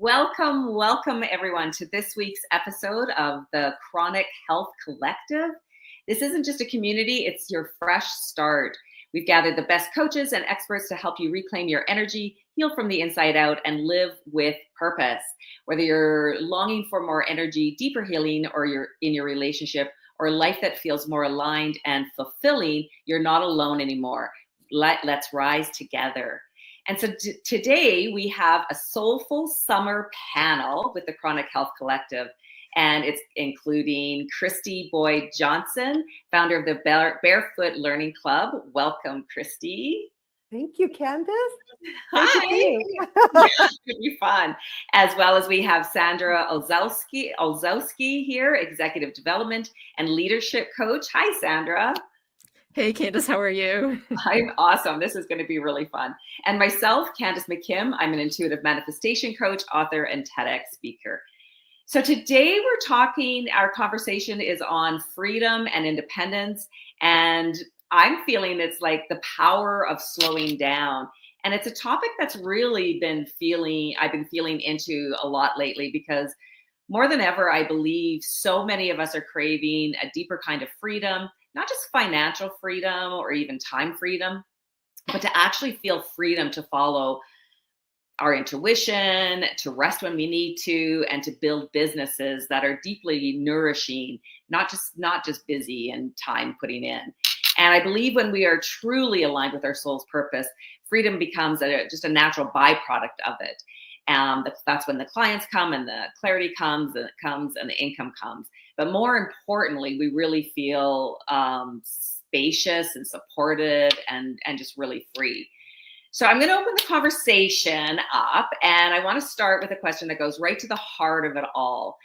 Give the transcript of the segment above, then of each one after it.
Welcome everyone to this week's episode of the Chronic Health Collective. This isn't just a community, it's your fresh start. We've gathered the best coaches and experts to help you reclaim your energy, heal from the inside out, and live with purpose. Whether you're longing for more energy, deeper healing, or you're in your relationship, or a life that feels more aligned and fulfilling, you're not alone anymore. Let's rise together. And so today we have a Soulful Summer Panel with the Chronic Health Collective. And it's including Kristy Boyd-Johnson, founder of the Barefoot Learning Club. Welcome, Kristy. Thank you, Candice. Hi. Yeah, it's going to be fun. As well as we have Sandra Olszowka here, Executive Development and Leadership Coach. Hi, Sandra. Hey, Candice, how are you? I'm awesome. This is going to be really fun. And myself, Candice McKim, I'm an intuitive manifestation coach, author, and TEDx speaker. So today our conversation is on freedom and independence. And I'm feeling it's like the power of slowing down. And it's a topic that's really I've been feeling into a lot lately, because more than ever, I believe so many of us are craving a deeper kind of freedom, not just financial freedom or even time freedom, but to actually feel freedom to follow our intuition, to rest when we need to, and to build businesses that are deeply nourishing, not just busy and time putting in. And I believe when we are truly aligned with our soul's purpose, freedom becomes just a natural byproduct of it. That's when the clients come and the clarity comes and the income comes. But more importantly, we really feel spacious and supported and just really free. So I'm going to open the conversation up, and I want to start with a question that goes right to the heart of it all.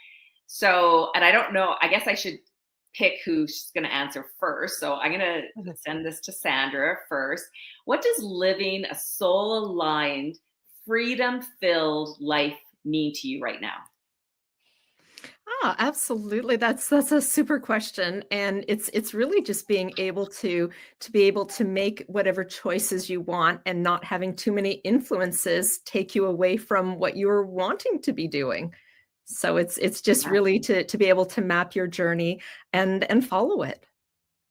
So, and I don't know, I guess I should pick who's going to answer first. So I'm going to send this to Sandra first. What does living a soul-aligned, freedom-filled life mean to you right now? Absolutely. That's a super question. And it's really just being able to be able to make whatever choices you want and not having too many influences take you away from what you're wanting to be doing. So it's just really to be able to map your journey and follow it.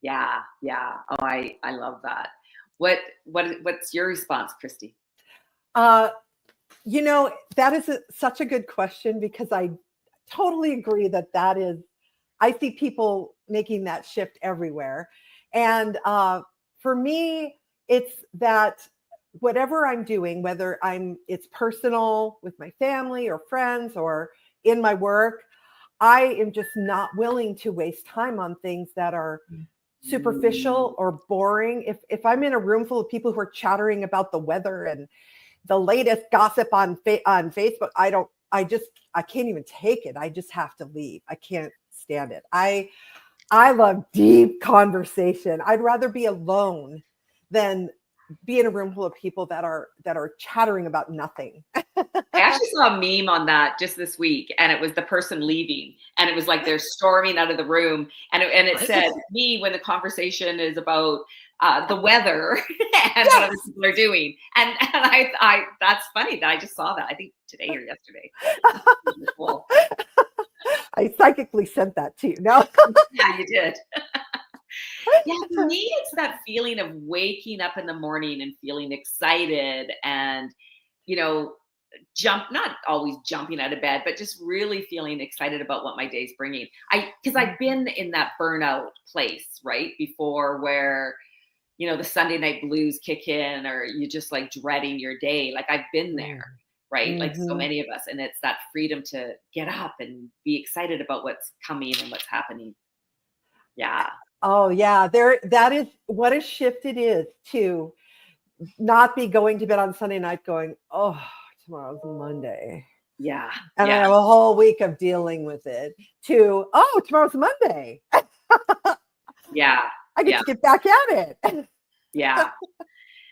Yeah. Oh, I love that. What's your response, Kristy? That is such a good question, because I totally agree that is, I see people making that shift everywhere. And for me, it's that whatever I'm doing, whether it's personal with my family or friends or in my work, I am just not willing to waste time on things that are superficial or boring. If I'm in a room full of people who are chattering about the weather and the latest gossip on Facebook, I can't even take it. I just have to leave. I can't stand it. I love deep conversation. I'd rather be alone than be in a room full of people that are chattering about nothing. I actually saw a meme on that just this week, and it was the person leaving, and it was like they're storming out of the room, and it said, "Me when the conversation is about the weather and what other people are doing," and I that's funny that I just saw that. I think today or yesterday. Cool. I psychically sent that to you. No, yeah, you did. Yeah, for me, it's that feeling of waking up in the morning and feeling excited and, not always jumping out of bed, but just really feeling excited about what my day's bringing. Because I've been in that burnout place, right, before, where, the Sunday night blues kick in, or you're just like dreading your day. Like I've been there, right? Mm-hmm. Like so many of us. And it's that freedom to get up and be excited about what's coming and what's happening. Yeah. Oh yeah. That is what a shift it is to not be going to bed on Sunday night going, oh, tomorrow's Monday. Yeah. And I have a whole week of dealing with it, to, oh, tomorrow's Monday. Yeah. I get to get back at it. Yeah.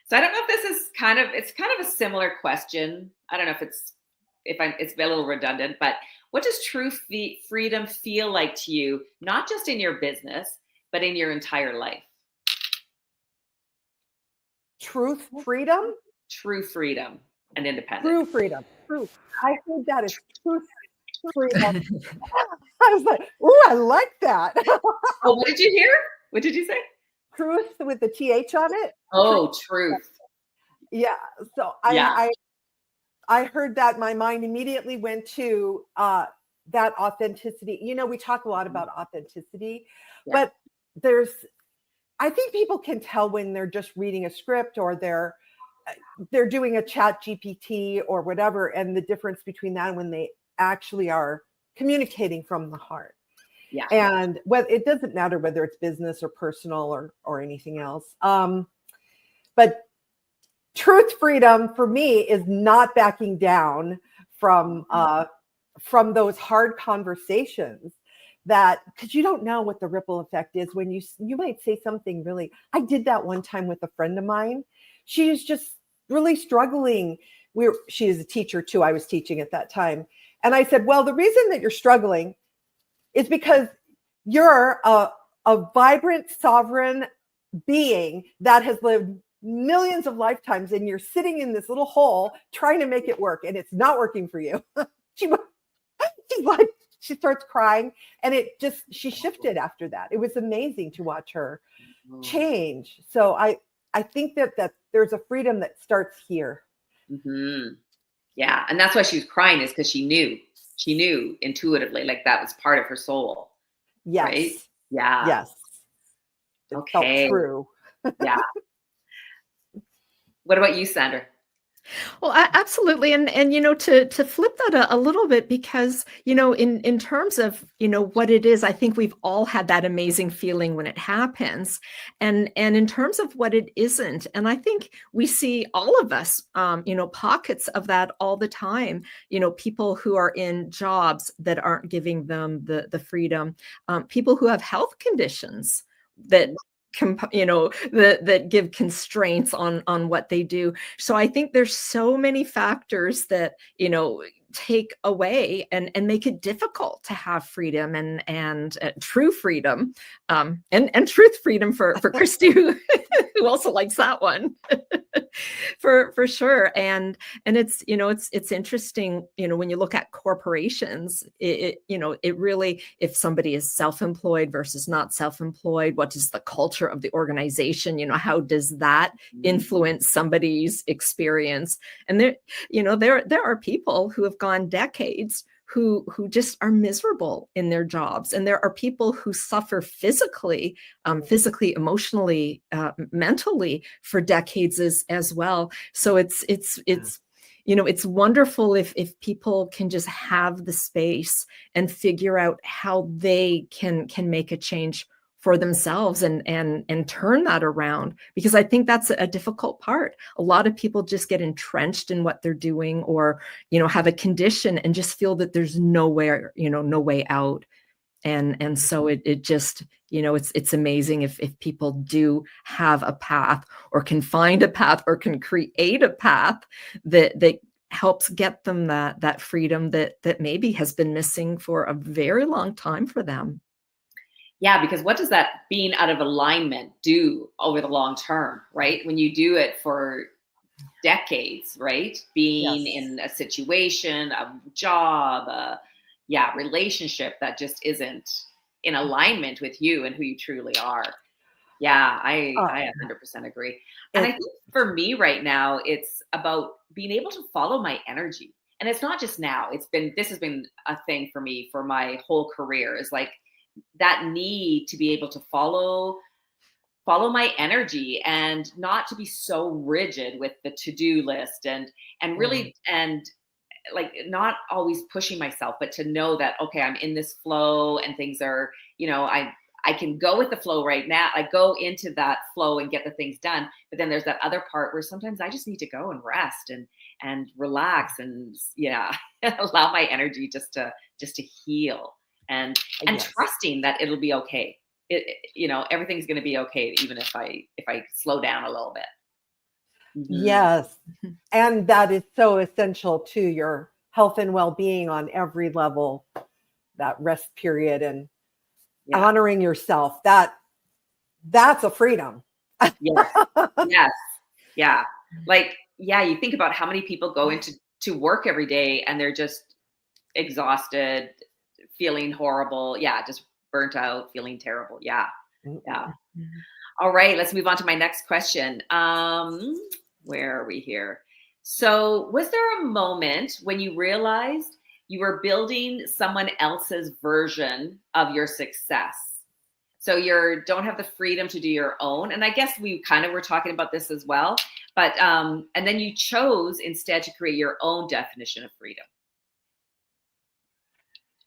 So I don't know if this is it's kind of a similar question. I don't know if it's a little redundant, but what does true freedom feel like to you, not just in your business, but in your entire life? Truth, freedom? True freedom. and independent. True freedom. True. I heard that is true freedom. I was like, ooh, I like that. Oh, what did you hear? What did you say? Truth with the TH on it. Oh, truth. Yeah. So I heard that. My mind immediately went to that authenticity. You know, we talk a lot about authenticity, but I think people can tell when they're just reading a script or they're doing a chat GPT or whatever, and the difference between that and when they actually are communicating from the heart. Yeah. And it doesn't matter whether it's business or personal or anything else. But truth freedom for me is not backing down from those hard conversations, because you don't know what the ripple effect is when you might say something really. I did that one time with a friend of mine. She was just really struggling. She is a teacher too. I was teaching at that time. And I said, well, the reason that you're struggling is because you're a vibrant, sovereign being that has lived millions of lifetimes, and you're sitting in this little hole trying to make it work, and it's not working for you. She starts crying, and she shifted after that. It was amazing to watch her change. So I think that there's a freedom that starts here. Mm-hmm. Yeah. And that's why she was crying, is because she knew intuitively, like that was part of her soul. Yes. Right? Yeah. Yes. It felt true. Yeah. What about you, Sandra? Well, absolutely. And to flip that a little bit, because, in terms of, what it is, I think we've all had that amazing feeling when it happens. And in terms of what it isn't, and I think we see all of us, pockets of that all the time, people who are in jobs that aren't giving them the freedom, people who have health conditions that that give constraints on what they do. So I think there's so many factors that, take away and make it difficult to have freedom and true freedom, and truth freedom for Kristy, who also likes that one. for sure. And it's, it's interesting, when you look at corporations, it really, if somebody is self-employed versus not self-employed, what is the culture of the organization? How does that influence somebody's experience? And there are people who have gone decades who just are miserable in their jobs. And there are people who suffer physically, emotionally, mentally for decades as well. So it's wonderful if people can just have the space and figure out how they can make a change for themselves and turn that around, because I think that's a difficult part. A lot of people just get entrenched in what they're doing, or, have a condition and just feel that there's no way out. And so it just, it's amazing if people do have a path, or can find a path, or can create a path that helps get them that freedom that maybe has been missing for a very long time for them. Yeah, because what does that being out of alignment do over the long term, right? When you do it for decades, right? Being in a situation, a job, relationship that just isn't in alignment with you and who you truly are. Yeah, I 100% agree. And I think for me right now, it's about being able to follow my energy. And it's not just now. This has been a thing for me for my whole career, is like that need to be able to follow my energy, and not to be so rigid with the to-do list, and really, and like not always pushing myself, but to know that, okay, I'm in this flow and things are, I can go with the flow right now. I go into that flow and get the things done. But then there's that other part where sometimes I just need to go and rest and relax and allow my energy just to heal, and trusting that it'll be okay. Everything's going to be okay, even if I slow down a little bit. Mm-hmm. Yes. And that is so essential to your health and well-being on every level, that rest period and honoring yourself. That's a freedom. Yes. Yes. Yeah. Like yeah, you think about how many people go into work every day and they're just exhausted, feeling horrible. Yeah, just burnt out, feeling terrible. Yeah. Yeah. All right, let's move on to my next question. Where are we here? So, was there a moment when you realized you were building someone else's version of your success? So you don't have the freedom to do your own. And I guess we kind of were talking about this as well. But and then you chose instead to create your own definition of freedom.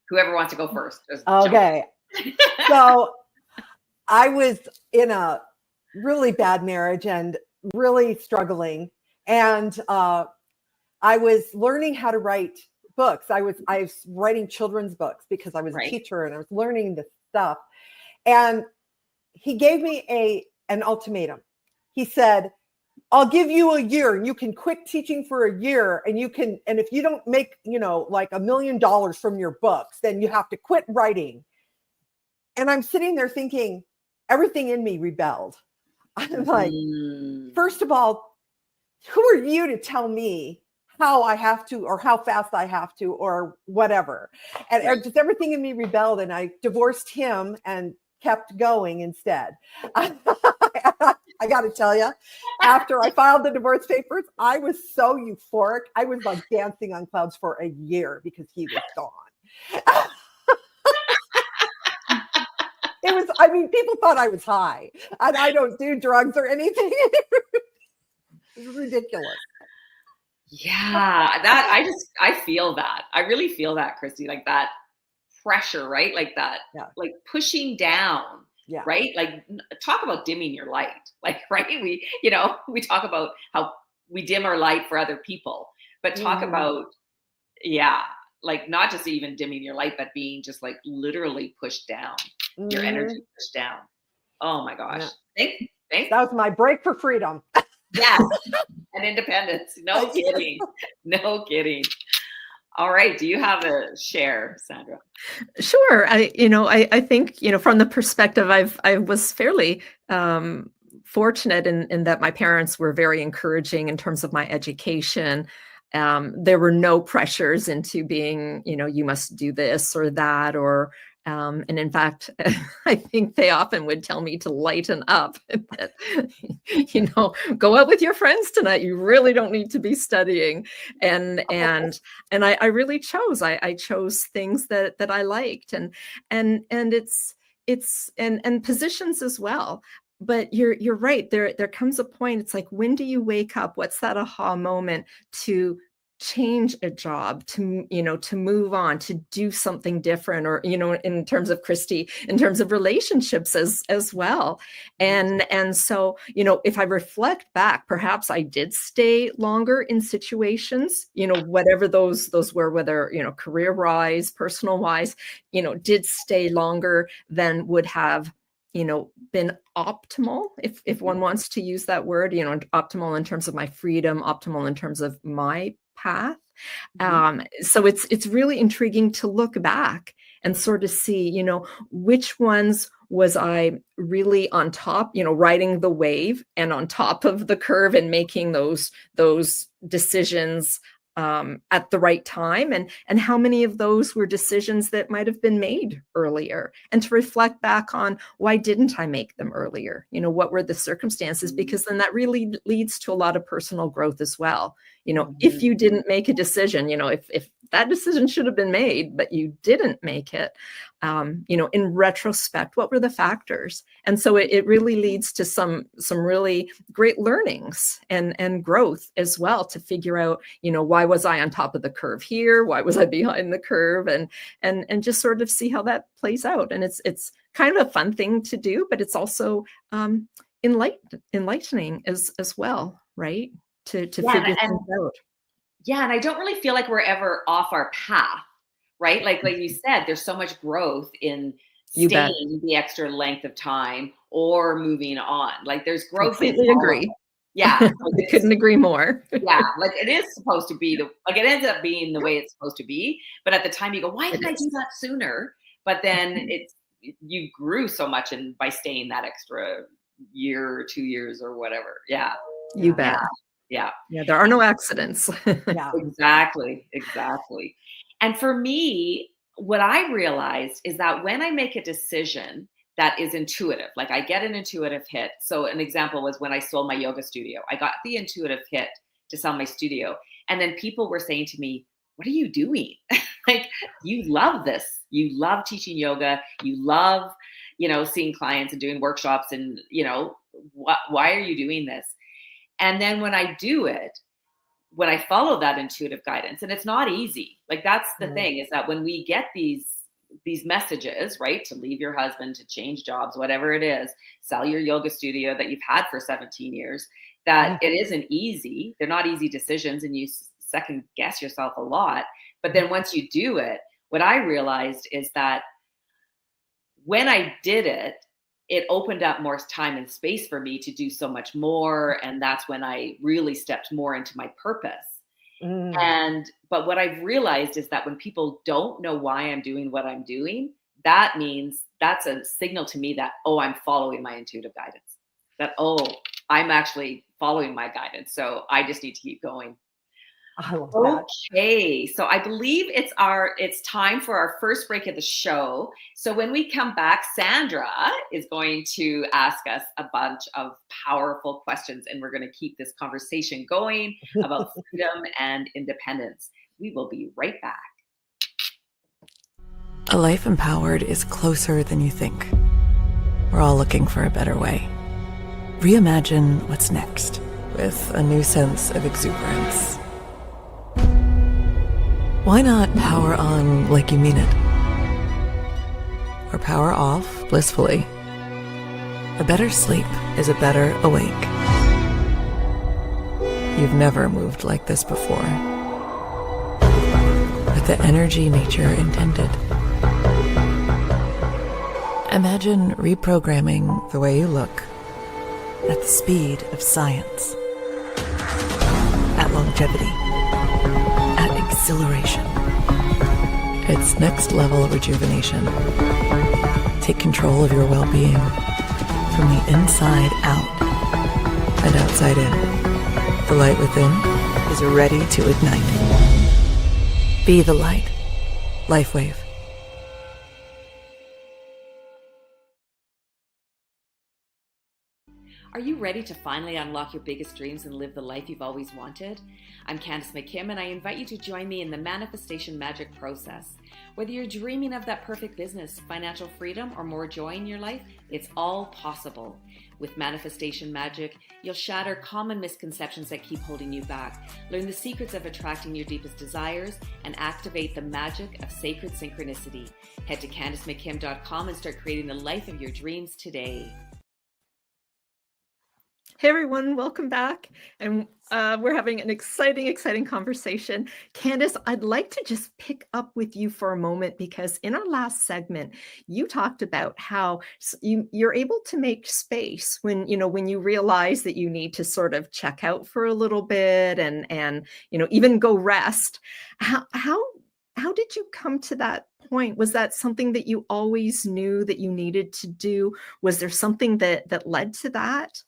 Whoever wants to go first. Okay. So I was in a really bad marriage and really struggling. And I was learning how to write books. I was writing children's books because I was a teacher and I was learning this stuff. And he gave me an ultimatum. He said, I'll give you a year and you can quit teaching for a year and if you don't make, like $1 million from your books, then you have to quit writing. And I'm sitting there thinking, everything in me rebelled. I'm like, first of all, who are you to tell me how I have to, or how fast I have to, or whatever? And just everything in me rebelled, and I divorced him and kept going instead. I got to tell you, after I filed the divorce papers, I was so euphoric. I was like dancing on clouds for a year because he was gone. People thought I was high, and I don't do drugs or anything. It was ridiculous. Yeah, I feel that. I really feel that, Kristy, like that pressure, right? Like that, like pushing down, right? Like talk about dimming your light. Like, right? We talk about how we dim our light for other people, but talk about, like not just even dimming your light, but being just like literally pushed down, your energy pushed down. Oh my gosh. Thanks. That was my break for freedom. Yes. And independence. No kidding. No kidding. All right. Do you have a share, Sandra? Sure. I think, from the perspective, I was fairly fortunate in that my parents were very encouraging in terms of my education. There were no pressures into being, you must do this or that, and in fact, I think they often would tell me to lighten up, that, go out with your friends tonight. You really don't need to be studying. And I really chose. I chose things that I liked, and it's positions as well. But you're right. There comes a point. It's like, when do you wake up? What's that aha moment to change a job, to move on, to do something different, or in terms of Kristy, in terms of relationships as well. And so, if I reflect back, perhaps I did stay longer in situations, whatever those were, whether career wise, personal wise, did stay longer than would have been optimal, if one wants to use that word, optimal in terms of my freedom, optimal in terms of my path. So it's really intriguing to look back and sort of see, which ones was I really on top, riding the wave and on top of the curve and making those decisions at the right time, and how many of those were decisions that might have been made earlier, and to reflect back on, why didn't I make them earlier? What were the circumstances? Because then that really leads to a lot of personal growth as well. If you didn't make a decision, if that decision should have been made, but you didn't make it, in retrospect, what were the factors? And so it really leads to some really great learnings and growth as well, to figure out, why was I on top of the curve here? Why was I behind the curve? And just sort of see how that plays out. And it's kind of a fun thing to do, but it's also enlightening as well, right? To figure things out. Yeah, and I don't really feel like we're ever off our path, right? Like you said, there's so much growth in staying the extra length of time or moving on. Like there's growth. Completely agree. Yeah. I couldn't agree more. Yeah, like it is supposed to be it ends up being the way it's supposed to be. But at the time you go, why didn't I do that sooner? But then you grew so much by staying that extra year or 2 years or whatever. Yeah. You bet. Yeah. Yeah, there are no accidents. Yeah. Exactly. And for me, what I realized is that when I make a decision that is intuitive, like I get an intuitive hit. So an example was when I sold my yoga studio. I got the intuitive hit to sell my studio. And then people were saying to me, what are you doing? Like, you love this. You love teaching yoga. You love, seeing clients and doing workshops and, why are you doing this? And then when I do it, when I follow that intuitive guidance, and it's not easy. Like, that's the thing, is that when we get these messages, right, to leave your husband, to change jobs, whatever it is, sell your yoga studio that you've had for 17 years, that it isn't easy. They're not easy decisions, and you second guess yourself a lot. But then once you do it, what I realized is that when I did it, it opened up more time and space for me to do so much more. And that's when I really stepped more into my purpose. But what I've realized is that when people don't know why I'm doing what I'm doing, that means that's a signal to me that, oh, I'm following my intuitive guidance. That, oh, I'm actually following my guidance. So I just need to keep going. I love that. Okay, so I believe it's time for our first break of the show. So when we come back, Sandra is going to ask us a bunch of powerful questions, and we're going to keep this conversation going about freedom and independence. We will be right back. A life empowered is closer than you think. We're all looking for a better way. Reimagine what's next with a new sense of exuberance. Why not power on like you mean it? Or power off blissfully? A better sleep is a better awake. You've never moved like this before. With the energy nature intended. Imagine reprogramming the way you look at the speed of science, at longevity, exhilaration. It's next level rejuvenation. Take control of your well-being from the inside out and outside in. The light within is ready to ignite. Be the light. LifeWave. Are you ready to finally unlock your biggest dreams and live the life you've always wanted? I'm Candice McKim, and I invite you to join me in the manifestation magic process. Whether you're dreaming of that perfect business, financial freedom, or more joy in your life, it's all possible. With manifestation magic, you'll shatter common misconceptions that keep holding you back, learn the secrets of attracting your deepest desires, and activate the magic of sacred synchronicity. Head to CandiceMcKim.com and start creating the life of your dreams today. Hey everyone, welcome back. And we're having an exciting conversation. Candice, I'd like to just pick up with you for a moment, because in our last segment, you talked about how you're able to make space when you realize that you need to sort of check out for a little bit and even go rest. How did you come to that point? Was that something that you always knew that you needed to do? Was there something that led to that?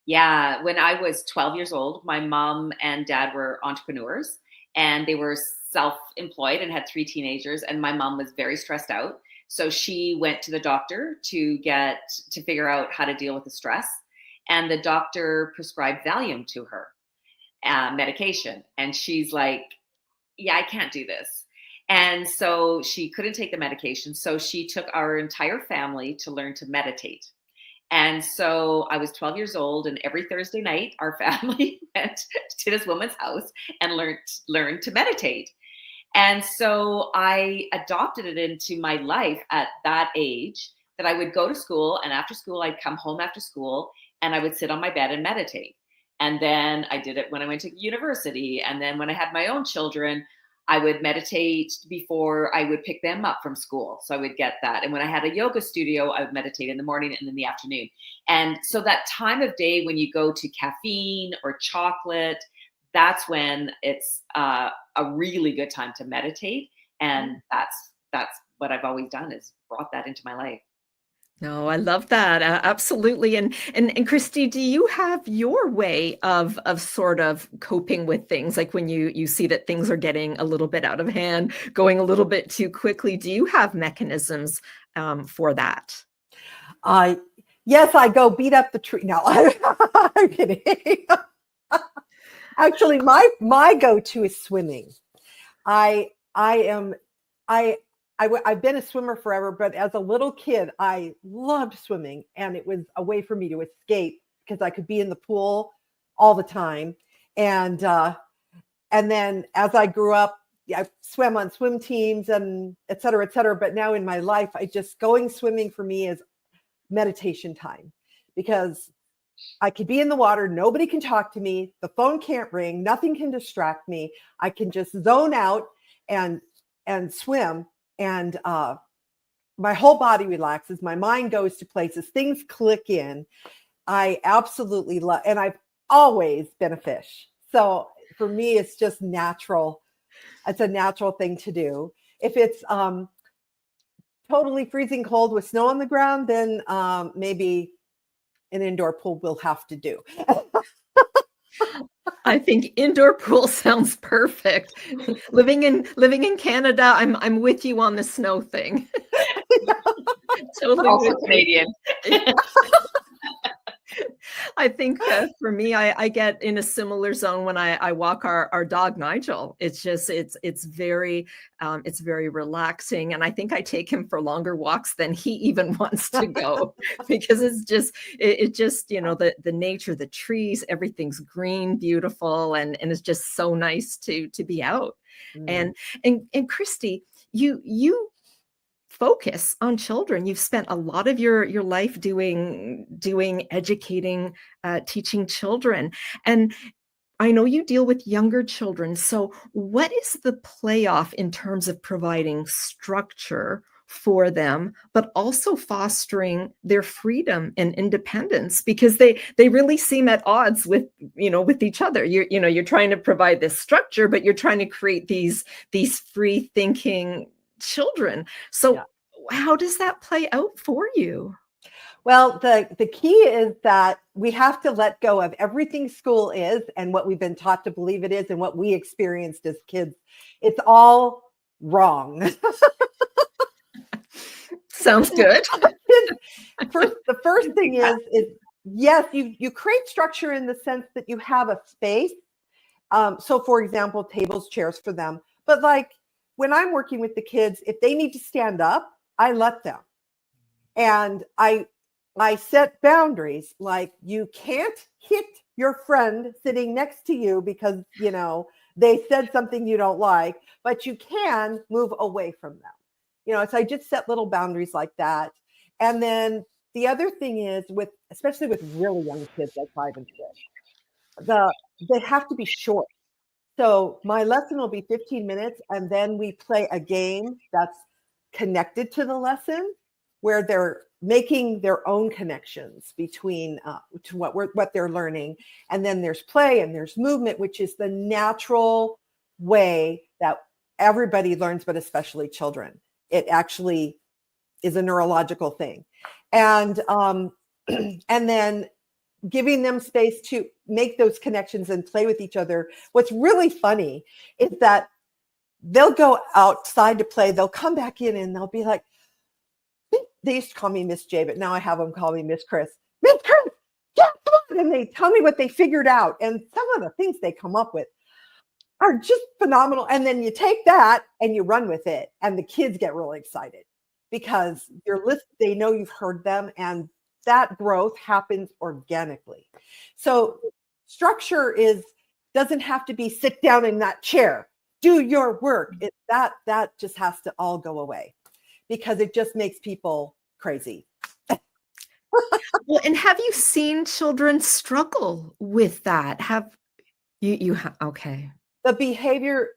Yeah, when I was 12 years old, my mom and dad were entrepreneurs, and they were self-employed and had 3 teenagers, and my mom was very stressed out. So she went to the doctor to figure out how to deal with the stress, and the doctor prescribed Valium to her, medication. And she's like, yeah, I can't do this. And so she couldn't take the medication. So she took our entire family to learn to meditate. And so I was 12 years old, and every Thursday night, our family went to this woman's house and learned to meditate. And so I adopted it into my life at that age, that I would go to school, and after school, I'd come home after school, and I would sit on my bed and meditate. And then I did it when I went to university. And then when I had my own children, I would meditate before I would pick them up from school. So I would get that. And when I had a yoga studio, I would meditate in the morning and in the afternoon. And so that time of day when you go to caffeine or chocolate, that's when it's a really good time to meditate. And that's what I've always done, is brought that into my life. No, I love that. Absolutely. And Kristy, do you have your way of sort of coping with things? Like when you see that things are getting a little bit out of hand, going a little bit too quickly, do you have mechanisms for that? Yes, I go beat up the tree. No, I'm kidding. Actually, my go-to is swimming. I've been a swimmer forever, but as a little kid, I loved swimming, and it was a way for me to escape because I could be in the pool all the time. And then as I grew up, I swam on swim teams and et cetera, et cetera. But now in my life, going swimming for me is meditation time, because I could be in the water. Nobody can talk to me. The phone can't ring. Nothing can distract me. I can just zone out and swim. And my whole body relaxes. My mind goes to places. Things click in. I absolutely love, and I've always been a fish. So for me, it's just natural. It's a natural thing to do. If it's totally freezing cold with snow on the ground, then maybe an indoor pool will have to do. I think indoor pool sounds perfect. Living in Canada, I'm with you on the snow thing. Totally also Canadian. I think for me, I get in a similar zone when I walk our dog Nigel. It's just it's very relaxing, and I think I take him for longer walks than he even wants to go because it's just the nature, the trees, everything's green, beautiful, and it's just so nice to be out. And Kristy, you focus on children. You've spent a lot of your life doing educating, teaching children. And I know you deal with younger children. So what is the playoff in terms of providing structure for them, but also fostering their freedom and independence? Because they really seem at odds with each other. You're trying to provide this structure, but you're trying to create these free thinking children. So how does that play out for you? Well, the key is that we have to let go of everything school is and what we've been taught to believe it is and what we experienced as kids. It's all wrong. Sounds good. The first thing is yes, you create structure in the sense that you have a space. So for example, tables, chairs for them. But like when I'm working with the kids, if they need to stand up, I let them. And I set boundaries, like you can't hit your friend sitting next to you because, they said something you don't like, but you can move away from them. So I just set little boundaries like that. And then the other thing is especially with really young kids like 5 and 6, they have to be short. So my lesson will be 15 minutes, and then we play a game that's connected to the lesson where they're making their own connections between to what they're learning. And then there's play and there's movement, which is the natural way that everybody learns, but especially children. It actually is a neurological thing. And then giving them space to make those connections and play with each other. What's really funny is that they'll go outside to play. They'll come back in and they'll be like, they used to call me Miss J, but now I have them call me Miss Chris. Miss Chris, guess what? And they tell me what they figured out. And some of the things they come up with are just phenomenal. And then you take that and you run with it. And the kids get really excited because they know you've heard them, and that growth happens organically. So structure doesn't have to be sit down in that chair, do your work. That just has to all go away because it just makes people crazy. Well, and have you seen children struggle with that? Have you okay. The behavior,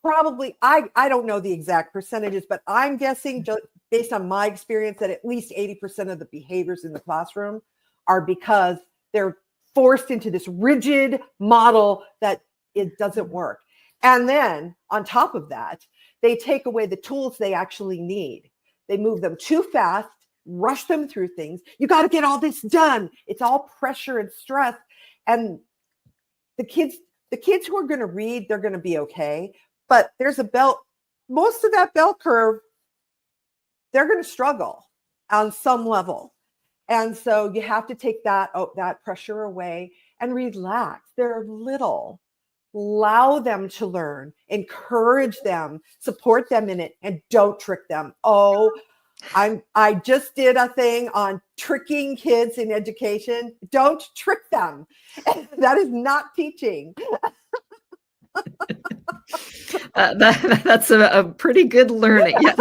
probably, I don't know the exact percentages, but I'm guessing just based on my experience that at least 80% of the behaviors in the classroom are because they're forced into this rigid model that it doesn't work. And then on top of that, they take away the tools they actually need. They move them too fast rush them through things. You got to get all this done. It's all pressure and stress. And the kids who are going to read, they're going to be okay. But there's most of that bell curve, they're going to struggle on some level. And so you have to take that pressure away and relax. They're little. Allow them to learn, encourage them, support them in it, and don't trick them. Oh, I just did a thing on tricking kids in education. Don't trick them. That is not teaching. That's a pretty good learning. Yeah.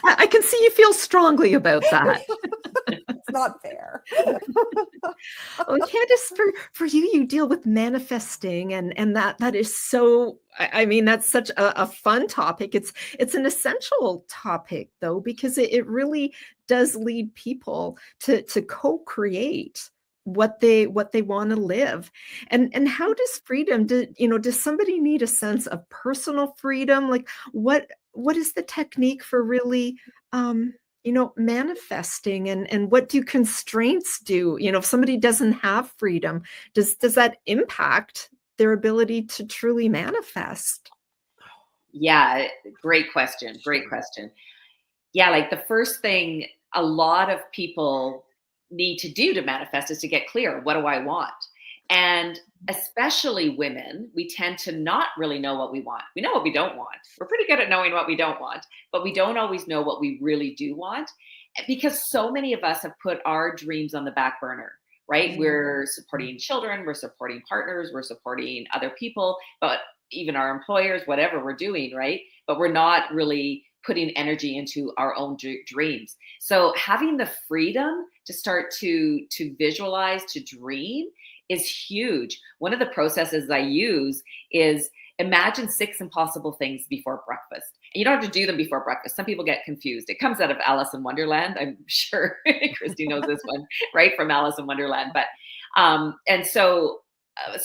I can see you feel strongly about that. It's not fair. Well, Candice, for you deal with manifesting, and that is so, I mean, that's such a fun topic. It's an essential topic, though, because it really does lead people to co-create what they want to live. And how does freedom, does somebody need a sense of personal freedom? Like what is the technique for really manifesting, and what do constraints do? If somebody doesn't have freedom, does that impact their ability to truly manifest? Yeah, great question. Yeah, like the first thing a lot of people need to do to manifest is to get clear. What do I want? And especially women, we tend to not really know what we want. We know what we don't want. We're pretty good at knowing what we don't want, but we don't always know what we really do want, because so many of us have put our dreams on the back burner, right? Mm-hmm. We're supporting children, we're supporting partners, we're supporting other people, but even our employers, whatever we're doing, right? But we're not really putting energy into our own dreams. So having the freedom to start to visualize, to dream, is huge. One of the processes I use is imagine 6 impossible things before breakfast. And you don't have to do them before breakfast. Some people get confused. It comes out of Alice in Wonderland. I'm sure Kristy knows this one, right? From Alice in Wonderland. But and so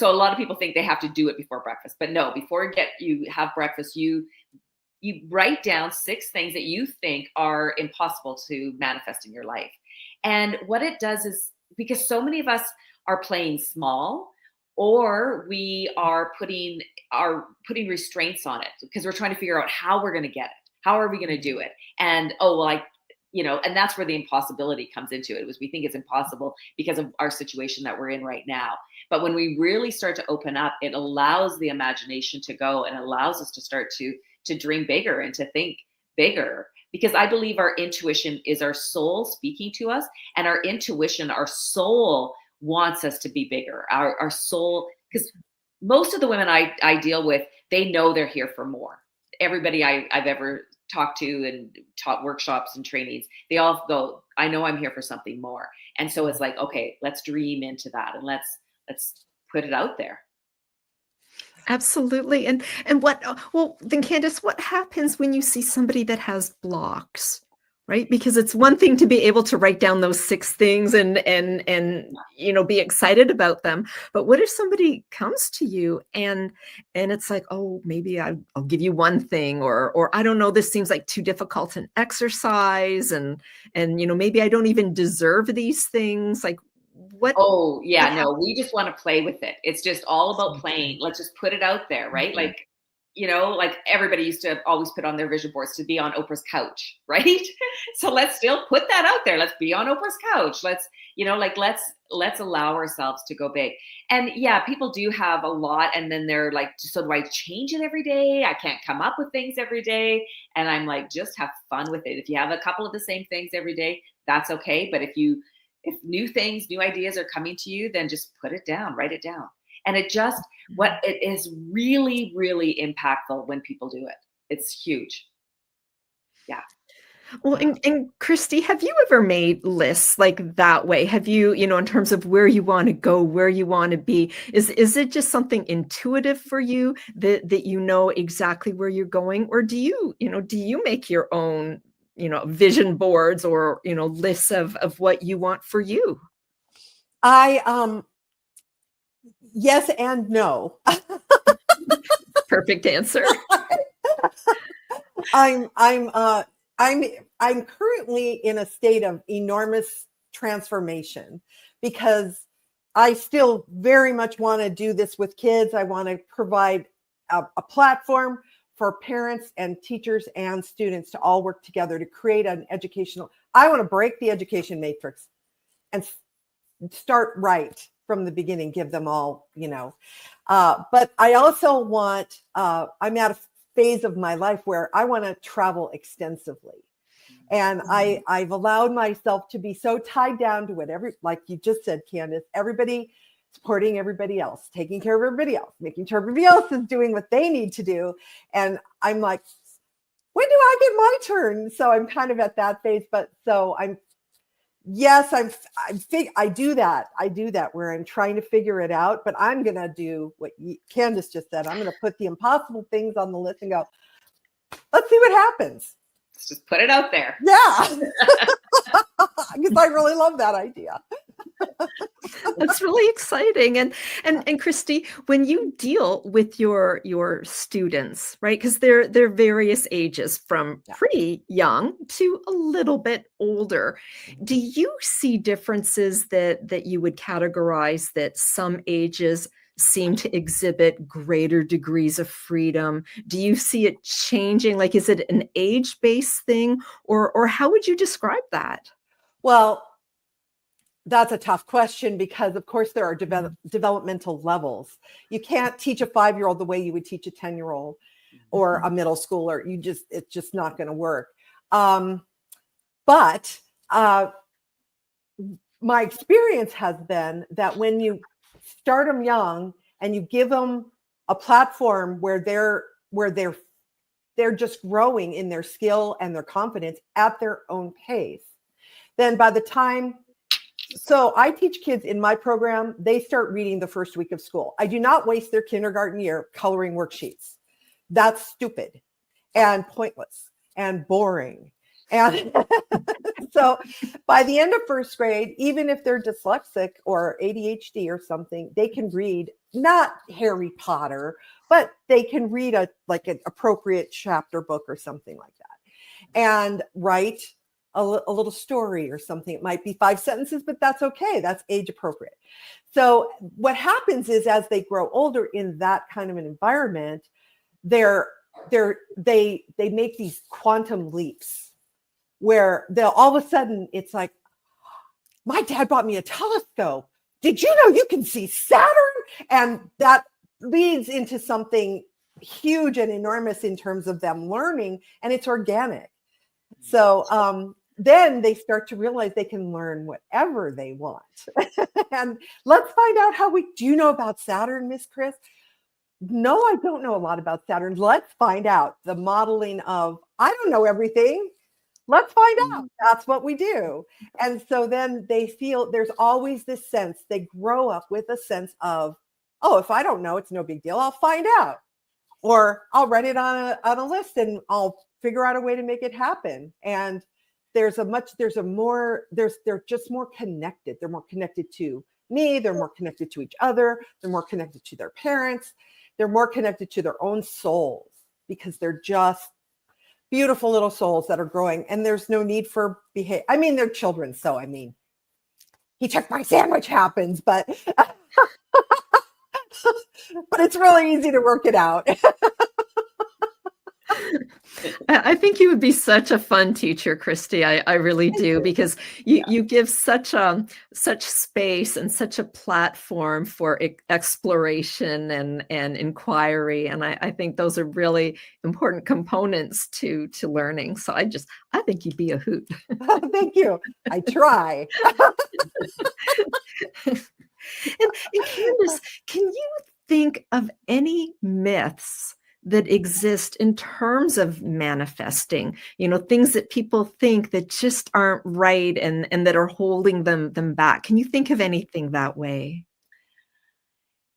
a lot of people think they have to do it before breakfast. But no, before you have breakfast, you write down 6 things that you think are impossible to manifest in your life. And what it does is, because so many of us are playing small, or we are putting restraints on it because we're trying to figure out how we're going to get it. How are we going to do it? And and that's where the impossibility comes into it. We think it's impossible because of our situation that we're in right now. But when we really start to open up, it allows the imagination to go, and allows us to start to dream bigger and to think bigger. Because I believe our intuition is our soul speaking to us, and our intuition, our soul wants us to be bigger. Our soul, because most of the women I deal with, they know they're here for more. Everybody I've ever talked to and taught workshops and trainings, they all go, I know I'm here for something more. And so it's like, okay, let's dream into that, and let's put it out there. Absolutely. And then Candice, what happens when you see somebody that has blocks, right? Because it's one thing to be able to write down those 6 things and be excited about them. But what if somebody comes to you and it's like, oh, maybe I'll give you one thing, or I don't know, this seems like too difficult an exercise, and maybe I don't even deserve these things. Like, what? Oh, yeah, no, we just want to play with it. It's just all about playing. Let's just put it out there, right? Like, like everybody used to always put on their vision boards to be on Oprah's couch, right? So let's still put that out there. Let's be on Oprah's couch. Let's allow ourselves to go big. And yeah, people do have a lot, and then they're like, so do I change it every day? I can't come up with things every day. And I'm like, just have fun with it. If you have a couple of the same things every day, that's okay. But if new things, new ideas are coming to you, then just put it down, write it down. And it is really, really impactful when people do it. It's huge. Yeah. Well, and Kristy, have you ever made lists like that way? Have you, in terms of where you want to go, where you want to be, is it just something intuitive for you that you know exactly where you're going? Or do you make your own, vision boards or, lists of what you want for you? Yes and no. Perfect answer. I'm currently currently in a state of enormous transformation because I still very much want to do this with kids. I want to provide a platform for parents and teachers and students to all work together to create an educational. I want to break the education matrix and start right from the beginning, give them all, but I also want, I'm at a phase of my life where I want to travel extensively. And I've allowed myself to be so tied down to it. Like you just said, Candice, everybody supporting everybody else, taking care of everybody else, making sure everybody else is doing what they need to do. And I'm like, when do I get my turn? So I'm kind of at that phase, but so I do that where I'm trying to figure it out, but I'm going to do what Candice just said. I'm going to put the impossible things on the list and go, let's see what happens. Let's just put it out there. Yeah. Because I really love that idea. That's really exciting. And Kristy, when you deal with your students, right? Because they're various ages from pretty young to a little bit older. Do you see differences that you would categorize that some ages seem to exhibit greater degrees of freedom? Do you see it changing? Like, is it an age-based thing, or how would you describe that? Well, that's a tough question because, of course, there are developmental levels. You can't teach a 5-year-old the way you would teach a 10-year-old or a middle schooler. It's just not going to work. But my experience has been that when you start them young and you give them a platform where they're just growing in their skill and their confidence at their own pace, then by the time, so I teach kids in my program, they start reading the first week of school. I do not waste their kindergarten year coloring worksheets. That's stupid and pointless and boring. And so by the end of first grade, even if they're dyslexic or ADHD or something, they can read not Harry Potter, but they can read an appropriate chapter book or something like that, and write a little story or something. It might be 5 sentences, but that's okay. That's age appropriate. So what happens is, as they grow older in that kind of an environment, they make these quantum leaps where they'll all of a sudden, it's like, my dad bought me a telescope. Did you know you can see Saturn? And that leads into something huge and enormous in terms of them learning, and it's organic. So then they start to realize they can learn whatever they want. And let's find out do you know about Saturn, Miss Chris? No, I don't know a lot about Saturn. Let's find out. The modeling of, I don't know everything. Let's find out. That's what we do. And so then they feel there's always this sense, they grow up with a sense of, oh, if I don't know, it's no big deal. I'll find out. Or I'll write it on a list and I'll figure out a way to make it happen. And they're just more connected. They're more connected to me. They're more connected to each other. They're more connected to their parents. They're more connected to their own souls because they're just beautiful little souls that are growing, and there's no need for behavior. I mean, they're children. So, I mean, he took my sandwich happens, but, but it's really easy to work it out. I think you would be such a fun teacher, Kristy. I really do, because you give such space and such a platform for exploration and inquiry. And I think those are really important components to learning. So I think you'd be a hoot. Thank you. I try. And Candice, can you think of any myths that exist in terms of manifesting, things that people think that just aren't right and that are holding them back? Can you think of anything that way?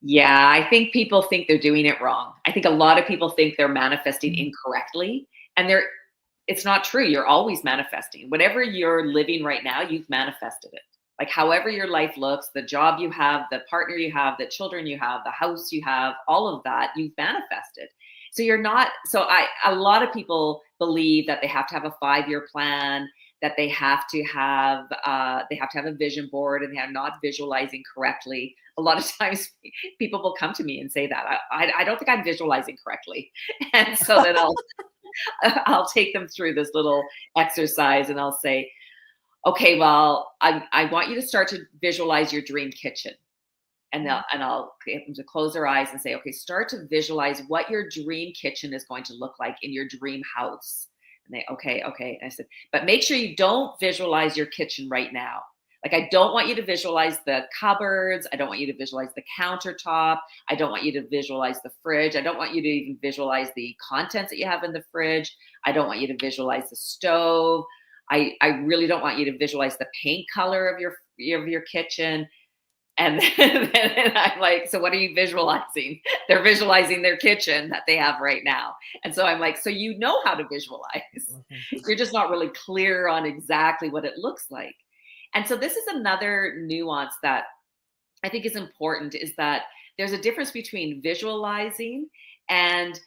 Yeah, I think people think they're doing it wrong. I think a lot of people think they're manifesting incorrectly, and it's not true. You're always manifesting. Whatever you're living right now, you've manifested it. Like, however your life looks, the job you have, the partner you have, the children you have, the house you have, all of that, you've manifested. So a lot of people believe that they have to have a 5-year plan, that they have to have a vision board, and they're not visualizing correctly. A lot of times people will come to me and say that I don't think I'm visualizing correctly. And so then I'll take them through this little exercise, and I'll say, okay, well, I want you to start to visualize your dream kitchen. And I'll get them to close their eyes and say, okay, start to visualize what your dream kitchen is going to look like in your dream house. And they, okay. And I said, but make sure you don't visualize your kitchen right now. Like, I don't want you to visualize the cupboards. I don't want you to visualize the countertop. I don't want you to visualize the fridge. I don't want you to even visualize the contents that you have in the fridge. I don't want you to visualize the stove. I really don't want you to visualize the paint color of your kitchen. And then I'm like, so what are you visualizing? They're visualizing their kitchen that they have right now. And so I'm like, so you know how to visualize. You're just not really clear on exactly what it looks like. And so this is another nuance that I think is important, is that there's a difference between visualizing and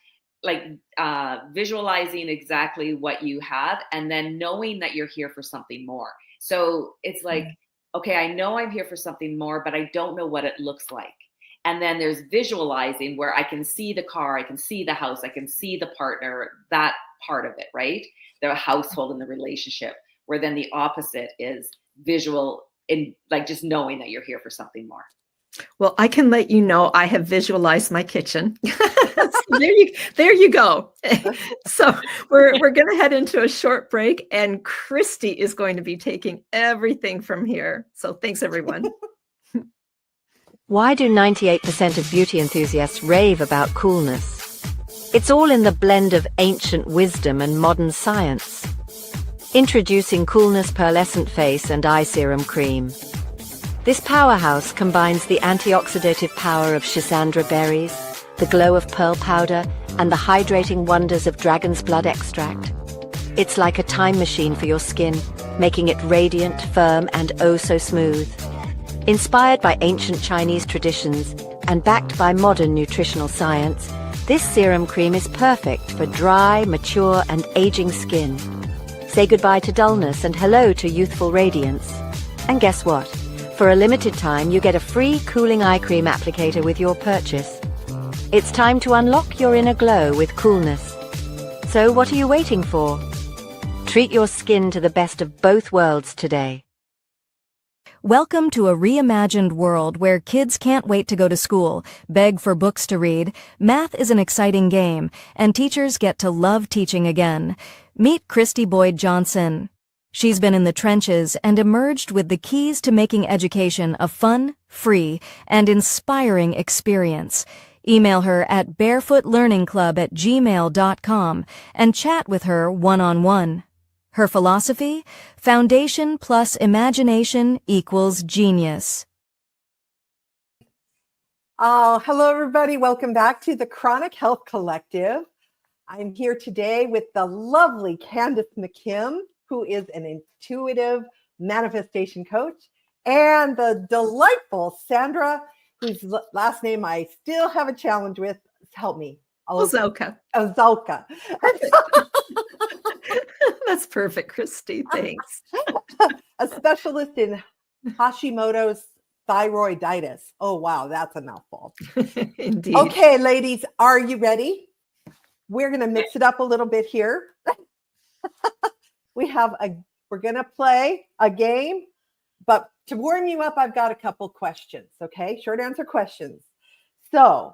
visualizing exactly what you have, and then knowing that you're here for something more. So it's like, okay, I know I'm here for something more, but I don't know what it looks like. And then there's visualizing, where I can see the car, I can see the house, I can see the partner, that part of it, right? The household and the relationship, where then the opposite is visual, in like just knowing that you're here for something more. Well, I can let you know I have visualized my kitchen. So there you go. So we're going to head into a short break, and Kristy is going to be taking everything from here. So thanks, everyone. Why do 98% of beauty enthusiasts rave about coolness? It's all in the blend of ancient wisdom and modern science. Introducing Coolness Pearlescent Face and Eye Serum Cream. This powerhouse combines the antioxidative power of schisandra berries, the glow of pearl powder, and the hydrating wonders of dragon's blood extract. It's like a time machine for your skin, making it radiant, firm, and oh so smooth. Inspired by ancient Chinese traditions and backed by modern nutritional science, this serum cream is perfect for dry, mature, and aging skin. Say goodbye to dullness and hello to youthful radiance. And guess what? For a limited time, you get a free cooling eye cream applicator with your purchase. It's time to unlock your inner glow with coolness. So what are you waiting for? Treat your skin to the best of both worlds today. Welcome to a reimagined world where kids can't wait to go to school, beg for books to read. Math is an exciting game, and teachers get to love teaching again. Meet Kristy Boyd-Johnson. She's been in the trenches and emerged with the keys to making education a fun, free, and inspiring experience. Email her at barefootlearningclub@gmail.com and chat with her one-on-one. Her philosophy? Foundation plus imagination equals genius. Oh, hello, everybody. Welcome back to the Chronic Health Collective. I'm here today with the lovely Candice McKim, who is an intuitive manifestation coach, and the delightful Sandra, whose last name I still have a challenge with. Help me. Olszowka. Olszowka. That's perfect, Kristy. Thanks. A specialist in Hashimoto's thyroiditis. Oh, wow. That's a mouthful. Indeed. Okay, ladies, are you ready? We're going to mix it up a little bit here. We're going to play a game, but to warm you up, I've got a couple questions. Okay. Short answer questions. So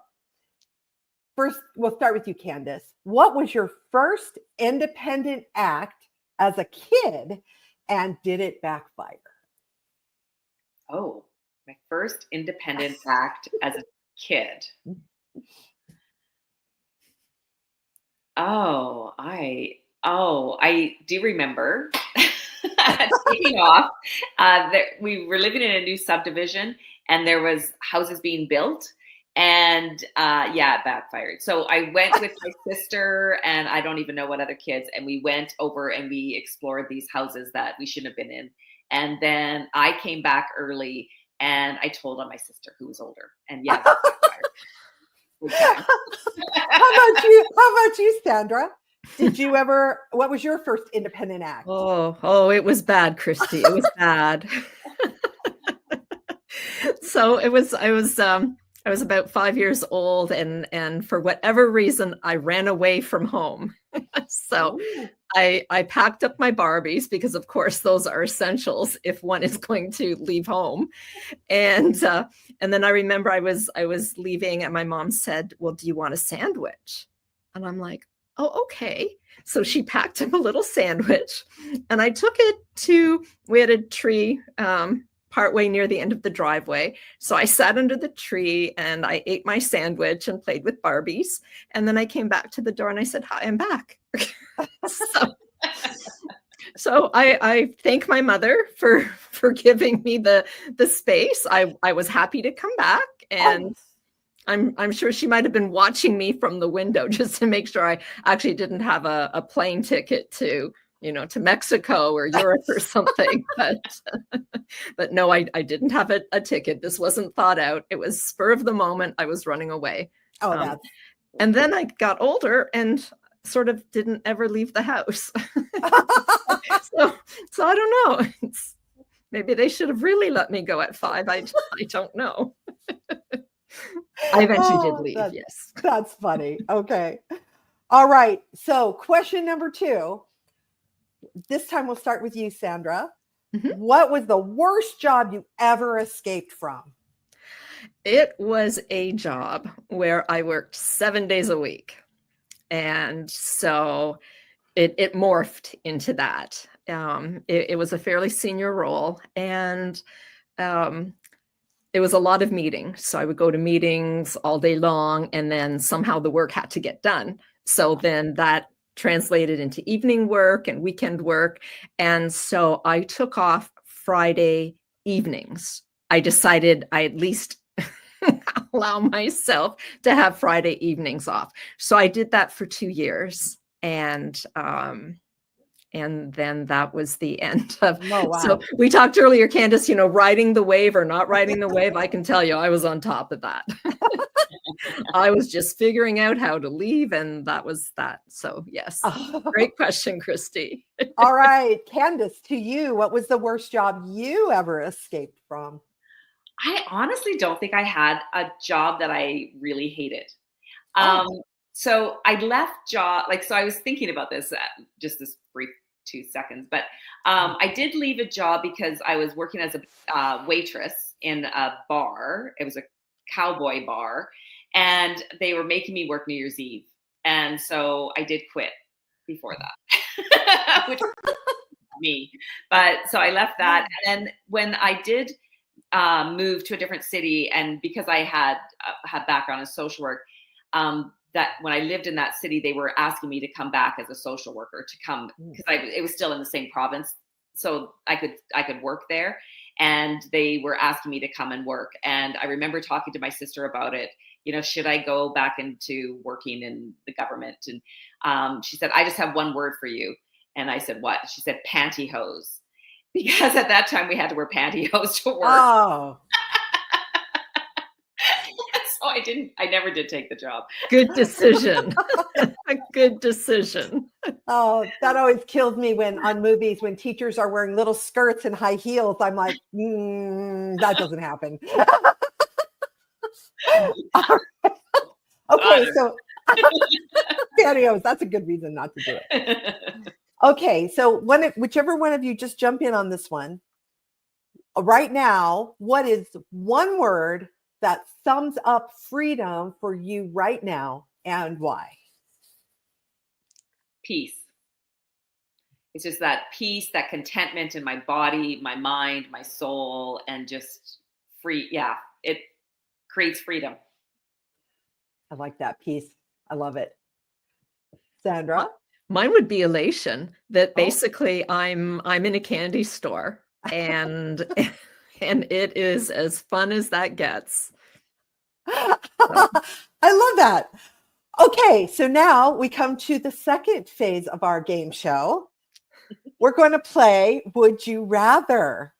first, we'll start with you, Candice. What was your first independent act as a kid, and did it backfire? Oh, my first independent act as a kid. I do remember taking off. We were living in a new subdivision, and there was houses being built, and it backfired. So I went with my sister, and I don't even know what other kids, and we went over and we explored these houses that we shouldn't have been in. And then I came back early, and I told on my sister, who was older, and that backfired. How about you, Sandra? Did you ever, what was your first independent act? Oh, it was bad, Kristy. It was bad. So I was about 5 years old, and for whatever reason, I ran away from home. So I packed up my Barbies because, of course, those are essentials if one is going to leave home. And then I remember I was leaving, and my mom said, "Well, do you want a sandwich?" And I'm like, "Oh, okay." So she packed him a little sandwich, and I took it we had a tree partway near the end of the driveway. So I sat under the tree and I ate my sandwich and played with Barbies. And then I came back to the door and I said, "Hi, I'm back." So I thank my mother for giving me the space. I was happy to come back, and I'm sure she might have been watching me from the window just to make sure I actually didn't have a plane ticket to Mexico or Europe or something. But no, I didn't have a ticket. This wasn't thought out. It was spur of the moment. I was running away. And then I got older and sort of didn't ever leave the house. So I don't know. Maybe they should have really let me go at 5. I don't know. I eventually did leave, yes. That's funny. Okay. All right. So question number 2. This time we'll start with you, Sandra. Mm-hmm. What was the worst job you ever escaped from? It was a job where I worked 7 days a week. And so it morphed into that. It was a fairly senior role, and it was a lot of meetings. So I would go to meetings all day long, and then somehow the work had to get done. So then that translated into evening work and weekend work. And so I took off Friday evenings. I decided I at least allow myself to have Friday evenings off. So I did that for 2 years. And then that was the end of. Oh, wow. So we talked earlier, Candice, riding the wave or not riding the wave. I can tell you, I was on top of that. I was just figuring out how to leave, and that was that. So yes, great question, Kristy. All right, Candice, to you, what was the worst job you ever escaped from? I honestly don't think I had a job that I really hated. So I left job, so I was thinking about this, just this brief 2 seconds, but I did leave a job because I was working as a waitress in a bar. It was a cowboy bar, and they were making me work New Year's Eve. And so I did quit before that, which was me. But so I left that. And then when I did move to a different city, and because I had background in social work, that when I lived in that city, they were asking me to come back as a social worker because it was still in the same province, so I could work there, and they were asking me to come and work. And I remember talking to my sister about it. Should I go back into working in the government? And she said, "I just have one word for you." And I said, "What?" She said, "Pantyhose," because at that time we had to wear pantyhose to work. Oh. So I never did take the job. Good decision. A good decision. Oh, that always kills me on movies, when teachers are wearing little skirts and high heels. I'm like, that doesn't happen. Okay, so pantyhose, that's a good reason not to do it. Okay, so whichever one of you just jump in on this one. Right now, what is one word that sums up freedom for you right now, and why? Peace. It's just that peace, that contentment in my body, my mind, my soul, and just free. Yeah, it creates freedom. I like that peace. I love it. Sandra? Mine would be elation, that basically I'm in a candy store, and it is as fun as that gets. I love that. Okay, so now we come to the second phase of our game show. We're going to play Would You Rather.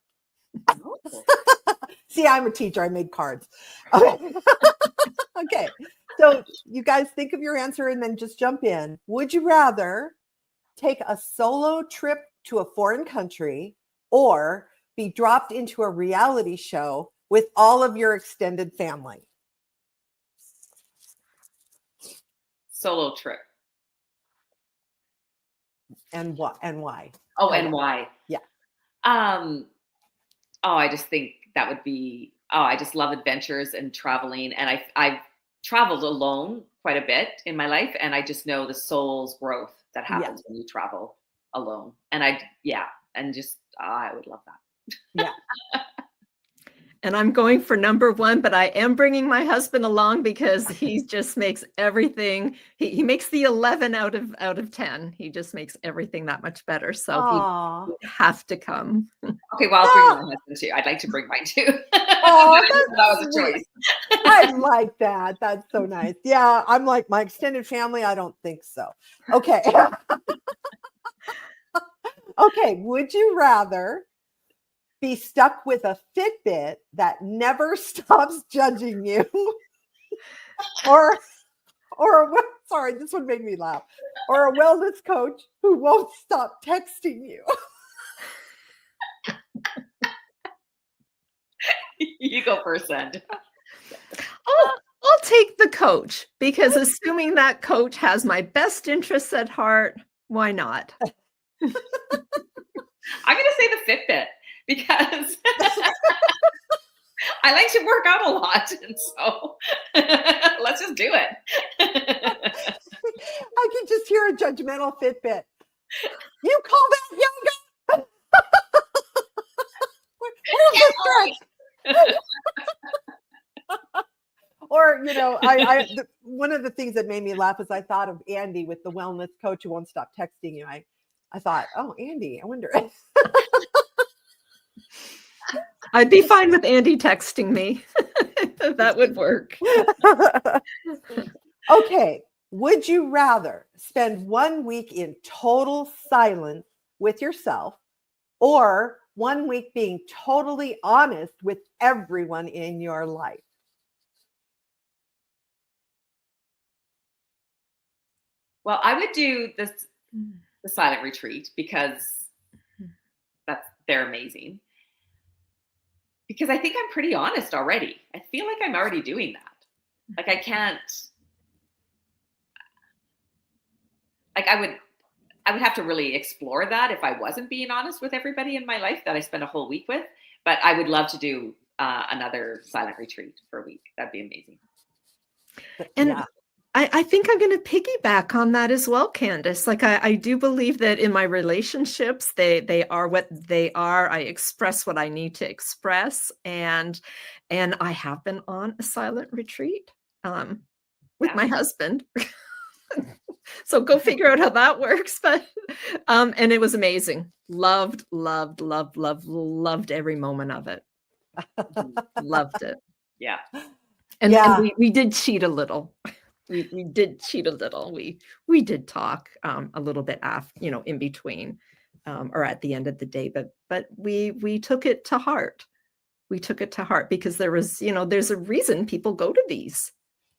See, I'm a teacher. I made cards. Okay. So you guys think of your answer and then just jump in. Would you rather take a solo trip to a foreign country or be dropped into a reality show with all of your extended family? Solo trip. And what and why? Oh, and why? Yeah. I just think that would be, I just love adventures and traveling. And I've traveled alone quite a bit in my life. And I just know the soul's growth that happens when you travel alone. And I would love that. Yeah. And I'm going for number one, but I am bringing my husband along because he just makes everything. He makes the 11 out of 10. He just makes everything that much better. So he have to come. Okay, well, I'll bring my husband too. I'd like to bring mine too. Oh, that was a choice. I like that. That's so nice. Yeah, I'm like my extended family. I don't think so. Okay. Okay. Would you rather be stuck with a Fitbit that never stops judging you, or sorry, this one made me laugh, or a wellness coach who won't stop texting you? You go first, Sandra. I'll take the coach, because assuming that coach has my best interests at heart, why not? I'm going to say the Fitbit, because I like to work out a lot, and so let's just do it. I can just hear a judgmental Fitbit. You call that yoga? Where's the stretch? Or, one of the things that made me laugh is I thought of Andy with the wellness coach who won't stop texting you. I thought, oh, Andy, I wonder. I'd be fine with Andy texting me. That would work. Okay. Would you rather spend 1 week in total silence with yourself, or 1 week being totally honest with everyone in your life? Well, I would do the silent retreat, because they're amazing. Because I think I'm pretty honest already. I feel like I'm already doing that. Like I can't, like I would have to really explore that if I wasn't being honest with everybody in my life that I spent a whole week with. But I would love to do another silent retreat for a week. That'd be amazing. And yeah. I think I'm going to piggyback on that as well, Candice. Like I do believe that in my relationships, they are what they are. I express what I need to express, and I have been on a silent retreat with my husband. So go figure out how that works. But and it was amazing. Loved every moment of it. Loved it. Yeah. And we did cheat a little. We did cheat a little. We did talk a little bit after, in between, or at the end of the day. But we took it to heart. We took it to heart because there was, there's a reason people go to these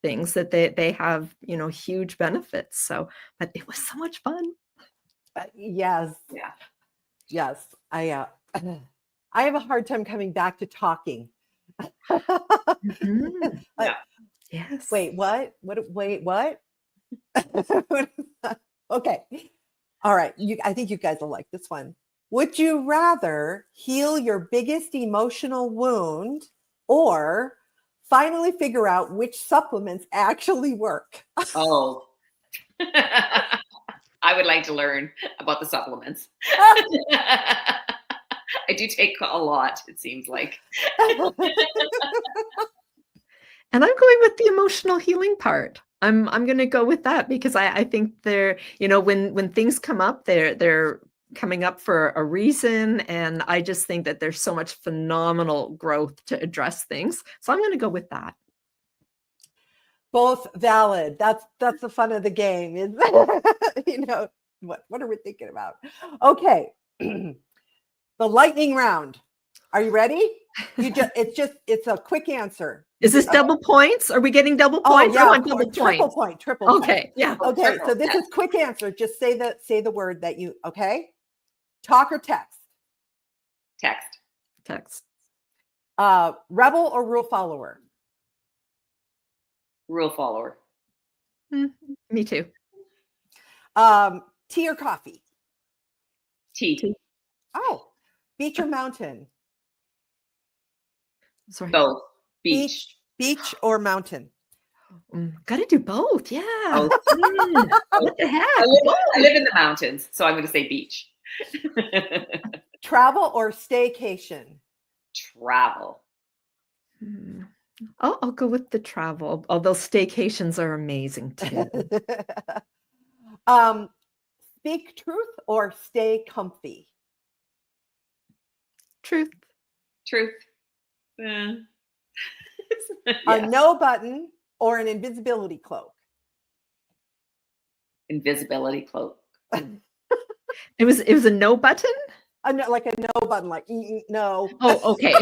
things, that they have, huge benefits. So, but it was so much fun. Yes. Yeah. Yes. I have a hard time coming back to talking. Mm-hmm. Yeah. Yes. Wait, what? Wait, what? Okay. All right. I think you guys will like this one. Would you rather heal your biggest emotional wound, or finally figure out which supplements actually work? Oh. I would like to learn about the supplements. I do take a lot, it seems like. And I'm going with the emotional healing part. I'm going to go with that, because I think they're, when things come up, they're coming up for a reason. And I just think that there's so much phenomenal growth to address things. So I'm going to go with that. Both valid. That's the fun of the game, is what are we thinking about? Okay. The lightning round. Are you ready? It's a quick answer. Is this double points? Are we getting double Oh points? yeah, I want double triple points. point, triple point. Okay, yeah. Okay, Triple, so this yes. is quick answer. Just say the word that you, okay? Talk or text? Text. Text. Rebel or rule follower? Rule follower. Me too. Tea or coffee? Tea. Oh, beach or mountain? Sorry. Both. Beach. Beach or mountain? Got to do both. Yeah. Both. What the heck? I live in the mountains, so I'm going to say beach. Travel or staycation? Travel. I'll go with the travel, although staycations are amazing too. Speak truth or stay comfy? Truth. Truth. A no button or an invisibility cloak? Invisibility cloak. It was a no button? Like a no button, like no. Oh, okay.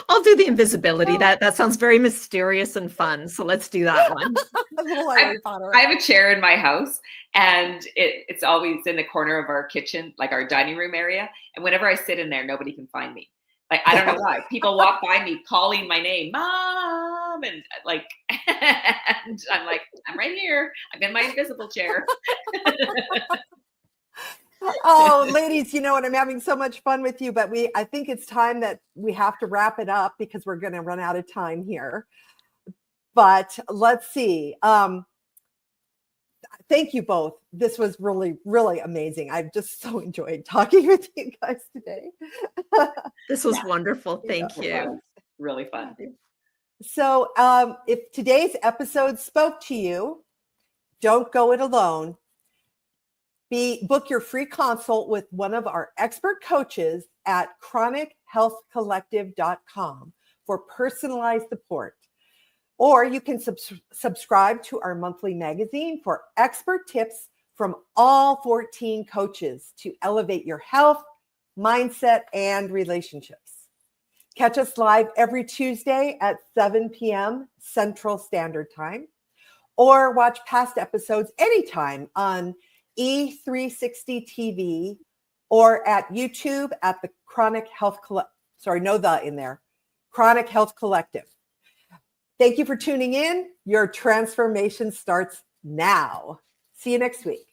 I'll do the invisibility. That sounds very mysterious and fun. So let's do that one. A little Harry Potter. I have a chair in my house, and it's always in the corner of our kitchen, like our dining room area. And whenever I sit in there, nobody can find me. Like, I don't know why. People walk by me calling my name, Mom, and like, and I'm like, I'm right here. I'm in my invisible chair. Oh, ladies, you know what? I'm having so much fun with you, but I think it's time that we have to wrap it up because we're going to run out of time here. But let's see. Thank you both. This was really, really amazing. I've just so enjoyed talking with you guys today. This was wonderful. Thank you. Really fun. So if today's episode spoke to you, don't go it alone. Book your free consult with one of our expert coaches at chronichealthcollective.com for personalized support. Or you can subscribe to our monthly magazine for expert tips from all 14 coaches to elevate your health, mindset, and relationships. Catch us live every Tuesday at 7 p.m. Central Standard Time, or watch past episodes anytime on E360 TV or at YouTube at the Chronic Health Collective. Sorry, no the in there. Chronic Health Collective. Thank you for tuning in. Your transformation starts now. See you next week.